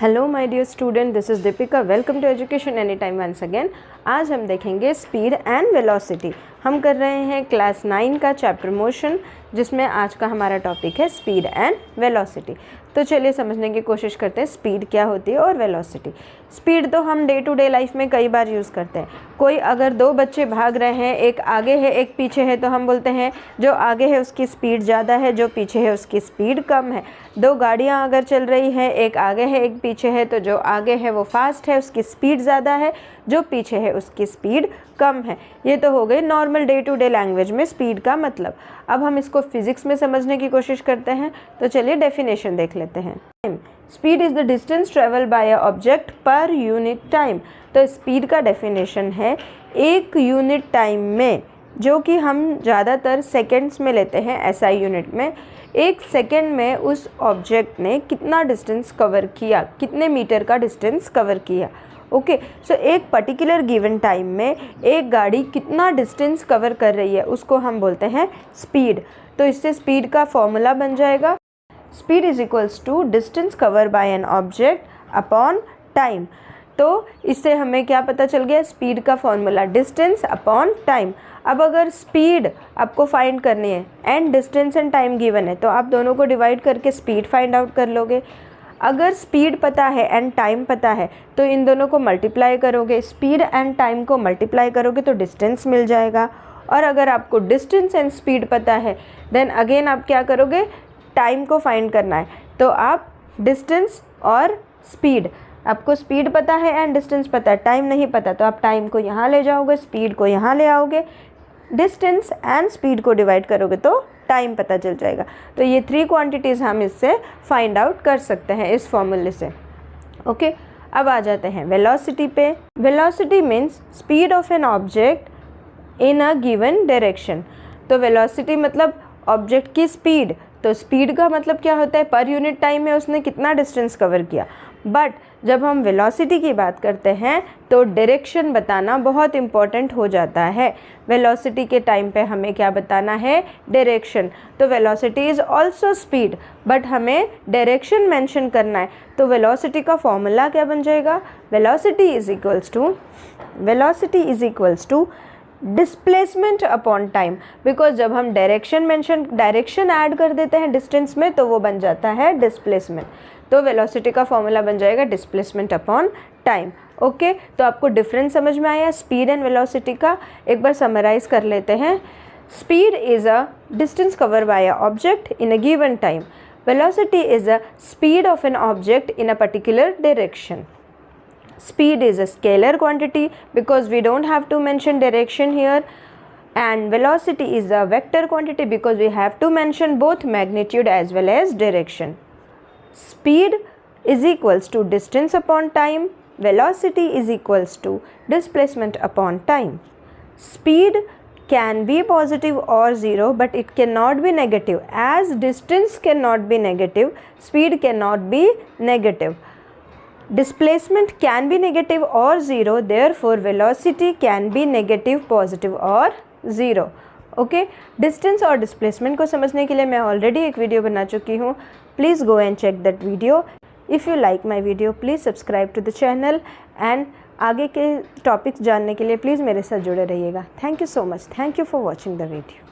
Hello my dear student, this is Deepika. Welcome to education any time once again. आज हम देखेंगे speed and velocity. हम कर रहे हैं क्लास 9 का चैप्टर मोशन, जिसमें आज का हमारा टॉपिक है स्पीड एंड वेलोसिटी। तो चलिए समझने की कोशिश करते हैं स्पीड क्या होती है और वेलोसिटी। स्पीड तो हम डे टू डे लाइफ में कई बार यूज़ करते हैं। कोई अगर दो बच्चे भाग रहे हैं, एक आगे है एक पीछे है, तो हम बोलते हैं जो आगे है उसकी स्पीड ज़्यादा है, जो पीछे है उसकी स्पीड कम है। दो गाड़ियाँ अगर चल रही है, एक आगे है एक पीछे है, तो जो आगे है वो फास्ट है, उसकी स्पीड ज़्यादा है, जो पीछे है उसकी स्पीड कम है। ये तो हो गई normal day to day language में स्पीड का मतलब। अब हम इसको फिजिक्स में समझने की कोशिश करते हैं, तो चलिए डेफिनेशन देख लेते हैं। Speed is the distance travel by a object per unit time. तो स्पीड का डेफिनेशन है एक यूनिट टाइम में, जो कि हम ज़्यादातर सेकेंड्स में लेते हैं एसआई यूनिट में। एक सेकेंड में उस ऑब्जेक्ट ने कितना डिस्टेंस कवर किया, कितने मीटर का डिस्टेंस कवर किया। ओके, सो एक पर्टिकुलर गिवन टाइम में एक गाड़ी कितना डिस्टेंस कवर कर रही है, उसको हम बोलते हैं स्पीड। तो इससे स्पीड का फॉर्मूला बन जाएगा speed is equals to distance cover by an object upon time. तो इससे हमें क्या पता चल गया, स्पीड का फॉर्मूला डिस्टेंस अपॉन टाइम। अब अगर स्पीड आपको फाइंड करनी है and distance and time given है, तो आप दोनों को डिवाइड करके स्पीड फाइंड आउट कर लोगे। अगर स्पीड पता है एंड टाइम पता है, तो इन दोनों को मल्टीप्लाई करोगे, स्पीड एंड टाइम को मल्टीप्लाई करोगे तो डिस्टेंस मिल जाएगा। और अगर आपको डिस्टेंस एंड स्पीड पता है, देन अगेन आप क्या करोगे, टाइम को फाइंड करना है, तो आप डिस्टेंस और स्पीड, आपको स्पीड पता है एंड डिस्टेंस पता है, टाइम नहीं पता, तो आप टाइम को यहाँ ले जाओगे, स्पीड को यहाँ ले आओगे, डिस्टेंस एंड स्पीड को डिवाइड करोगे तो टाइम पता चल जाएगा। तो ये 3 क्वांटिटीज़ हम इससे फाइंड आउट कर सकते हैं इस फॉर्मूले से। ओके, अब आ जाते हैं वेलोसिटी पे। Velocity means speed of an object in a given direction. तो वेलोसिटी मतलब ऑब्जेक्ट की स्पीड। तो स्पीड का मतलब क्या होता है, पर यूनिट टाइम में उसने कितना डिस्टेंस कवर किया। बट जब हम वेलोसिटी की बात करते हैं तो डायरेक्शन बताना बहुत इम्पॉर्टेंट हो जाता है। वेलोसिटी के टाइम पे हमें क्या बताना है, डायरेक्शन। तो velocity is also speed, but हमें डायरेक्शन मेंशन करना है। तो वेलोसिटी का फॉर्मूला क्या बन जाएगा, velocity is equals to displacement upon time. Because जब हम डायरेक्शन ऐड कर देते हैं डिस्टेंस में, तो वो बन जाता है डिस्प्लेसमेंट। तो वेलोसिटी का फॉर्मूला बन जाएगा डिस्प्लेसमेंट अपॉन टाइम। ओके, तो आपको डिफरेंस समझ में आया स्पीड एंड वेलोसिटी का। एक बार समराइज कर लेते हैं। Speed is a distance cover bye a object in a given time. Velocity is a speed of an object in a particular direction. Speed is a scalar quantity because we don't have to mention direction here, and velocity is a vector quantity because we have to mention both magnitude as well as direction. Speed is equals to distance upon time, velocity is equals to displacement upon time. Speed can be positive or zero, but it cannot be negative. As distance cannot be negative, speed cannot be negative. Displacement can be negative or zero, therefore velocity can be negative, positive or zero. Okay, distance और displacement को समझने के लिए मैं already एक video बना चुकी हूँ। Please go and check that video. If you like my video please subscribe to the channel, and आगे के टॉपिक्स जानने के लिए प्लीज़ मेरे साथ जुड़े रहिएगा। Thank you so much. Thank you for watching the video.